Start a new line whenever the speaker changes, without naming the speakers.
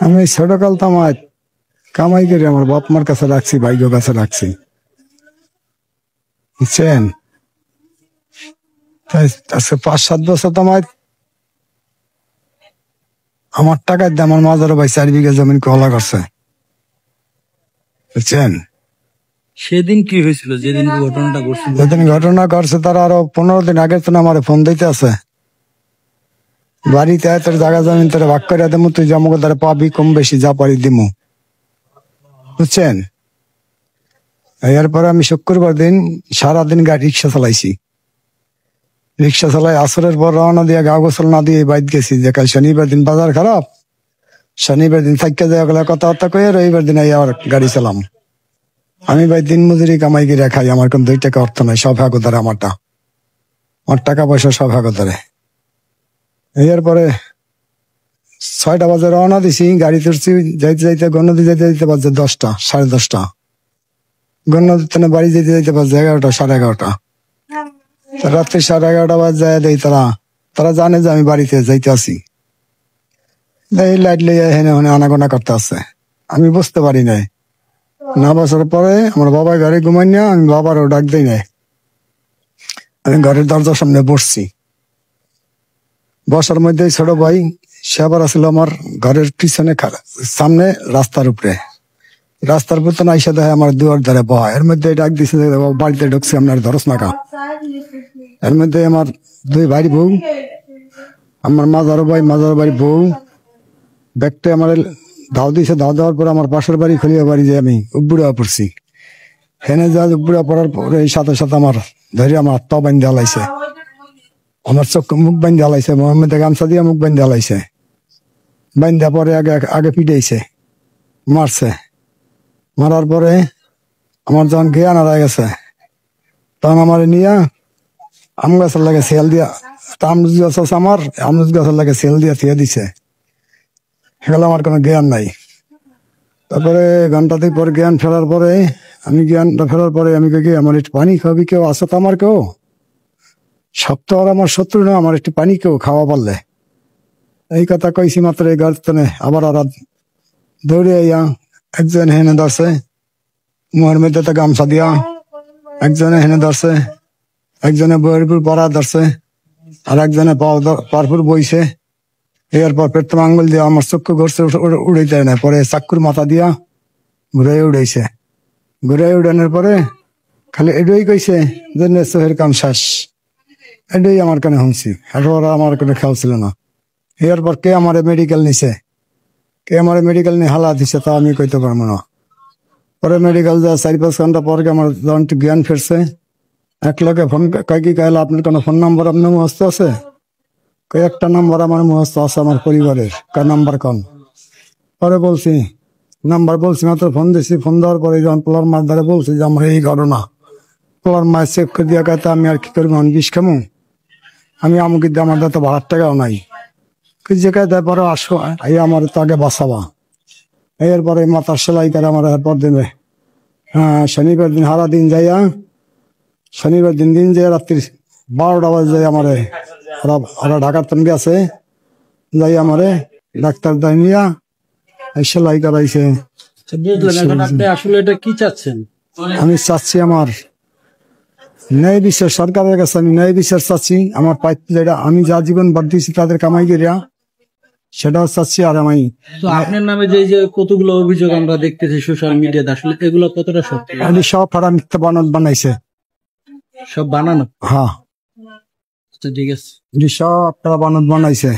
আমি ছোটকাল তো আমার কামাই করে আমার বাপ মার কাছে রাখছি, ভাইগো কাছে রাখছি, বুঝছেন। তাই আজকে 5-7 বছর তো আমার টাকার দিয়ে আমার মাজার ভাই 4 বিঘা জমিন কলা করছে, বুঝছেন।
সেদিন কি হয়েছিল যেদিন ঘটনাটা ঘটছিল?
যেদিন ঘটনা ঘটছে তার আরো 15 দিন আগে তো আমার ফোন দিতে আছে, বাড়িতে তোর জায়গা জমিন তোর ভাগ করে দেবো, তুই জমা ধরে পাবি, কম বেশি যা পারি দিমু, বুঝছেন। এরপরে আমি শুক্রবার দিন সারাদিন গাড়ি রিক্সা চালাইছি, রিক্সা চালাই আসরের পর রওনা দিয়ে গা গোসল না দিয়ে বাইর গেছি, যে কাল শনিবার দিন বাজার খারাপ, শনিবার দিন থাইকা যাওয়া গেলে কথাবার্তা কয়ে রবিবার দিন আবার গাড়ি চালাম। আমি ভাই দিন মজুরি কামাই করে খাই, আমার কোন 2 টাকা অর্থ নাই, সব হাগো ধরে আমার টাকা পয়সা সব হাগো ধরে। এরপরে 6টা বাজে রওনা দিছি, গাড়ি তুলছি, যাইতে যাইতে গণনদী যাইতে যাইতে বাজে 10টা 10:30, গণনদী বাড়ি যেতে যাইতে বাজে 11টা 11:30। রাত্রি 11:30 বাজে যায় দেই, তারা জানে যে আমি বাড়িতে যাইতে আছি, এই লাইট লইয়া হেনে হনে আনাগোনা করতে আছে, আমি বুঝতে পারি নাই। না বছর পরে আমার বাবা ঘরে ঘুমাই না, আমি বাবারও ডাক দিই নাই, আমি ঘরের দরজার সামনে বসছি। বসার মধ্যে ছোট ভাই সে আবার আসলে আমার ঘরের পিছনে সামনে রাস্তার উপরে, রাস্তার উপর তো না এসে দেখে আমার দুয়ার ধারে বহা, এর মধ্যে ডাক দিছে বাড়িতে ঢুকছে আপনার ধরস নাকা। এর মধ্যে আমার 2 ভাই বউ, আমার মাজার বাড়ি বউ ব্যাগটা আমার দাও দিয়েছে, দাও দেওয়ার পর আমার পাশের বাড়ি খলিয়া বাড়ি যে আমি উব্বুড়া পড়ছি, হেনে যা উব্বুড়া পড়ার পরে সাথে সাথে আমার ধরে আমার হাত পা বান্ধে হালাইছে, আমার চোখ মুখ বান্ধে হালাইছে, মোহাম্মদে গামছা দিয়ে মুখ বান্ধে হালাইছে, বান্ধা পরে আগে পিটাইছে, মারছে, মারার পরে আমার যখন জ্ঞান হারাই গেছে তখন আমার নিয়ে আম গাছের লাগে সেল দিয়া, আমরুজ গাছ আছে আমার, আমরুজ গাছের লাগে সেল দিয়া থিয়ে দিছে, সেগুলো আমার কোনো জ্ঞান নাই। তারপরে ঘন্টা 2 পর জ্ঞান ফেরার পরে জ্ঞানটা ফেরার পরে আমি কি আমার একটু পানি খাবি, কেউ আসো তো আমার, কেউ সপ্তাহ আমার শত্রু না, আমার একটু পানি কেউ খাওয়া পারলে, এই কথা কইছি মাত্র এই গাছটানে আবার আর দৌড়ে আইয়া একজন হেনে ধরছে, মুহের মধ্যে তো গামছা দিয়া, একজনে হেনে ধরছে, একজনে বইয়ের উপর পড়া ধরছে, আর একজনে পারপুর বইছে। এরপর পেট্রোল আঙ্গুল দিয়ে আমার চক্ষু ঘুরছে, উড়াইতে না, পরে চাক্কুর মাথা দিয়া ঘুরে উড়াইছে, ঘুরে উড়ানোর পরে খালি এডুই কইছে যে সোহের কাম শেষ, এডুই আমার কানে শুনছি, আর ওরা আমার কোনো খেয়াল ছিল না। এরপর কে আমার মেডিকেল নিছে, কে আমার মেডিকেল নিয়ে হালা দিছে তা আমি কইতে পারবো না। পরে মেডিকেল যা 4-5 ঘন্টা পরে আমার যখন একটু জ্ঞান ফিরছে, এক লোকে ফোন কি কইল, আপনার কোনো ফোন নাম্বার আপনার মুখস্থ আছে? একটা নাম্বার আমার মুখস্থ আছে আমার পরিবারের, কার নাম্বার কন? পরে বলছি নাম্বার, বলছি মাত্র ফোন দিছি, ফোন দেওয়ার পরে যখন পোলার মাছ ধরে বলছি যে আমার এই ঘটনা, পোলার মাছ চেক করে দিয়া কাতে আমি আর কি করবো, আমি বিষ খামো, আমি আমাকে দিয়ে আমার তো ভাড়ার টাকাও নাই, যে কায়দায় পরে আসো এই আমার তো আগে বাঁচাবা। এরপরে মাথার সেলাই করে আমার এরপর দিনে, হ্যাঁ শনিবার দিন হারা দিন যাইয়া, শনিবার দিন যাই রাত্রি 12টা বাজে যাই আমারে, ওরা ঢাকার তন গেছে, যাই আমারে ডাক্তার দাইনিয়া সেলাই করাইছে।
আসলে এটা কি চাচ্ছেন?
আমি চাচ্ছি আমার ন্যায় বিচার, সরকারের কাছে আমি ন্যায় বিচার চাচ্ছি, আমার যেটা আমি যা জীবন বাদ দিয়েছি তাদের কামাই করিয়া সেটাও চাচ্ছি। আর আমি
তো আপনার নামে যে কতগুলো অভিযোগ আমরা দেখতেছি সোশ্যাল মিডিয়াতে, আসলে এগুলো কতটা সত্যি?
আমি সব ফাড়া মিথ্যা বানাইছে,
সব বানানো?
হ্যাঁ
আচ্ছা ঠিক আছে,
সব বানাইছে।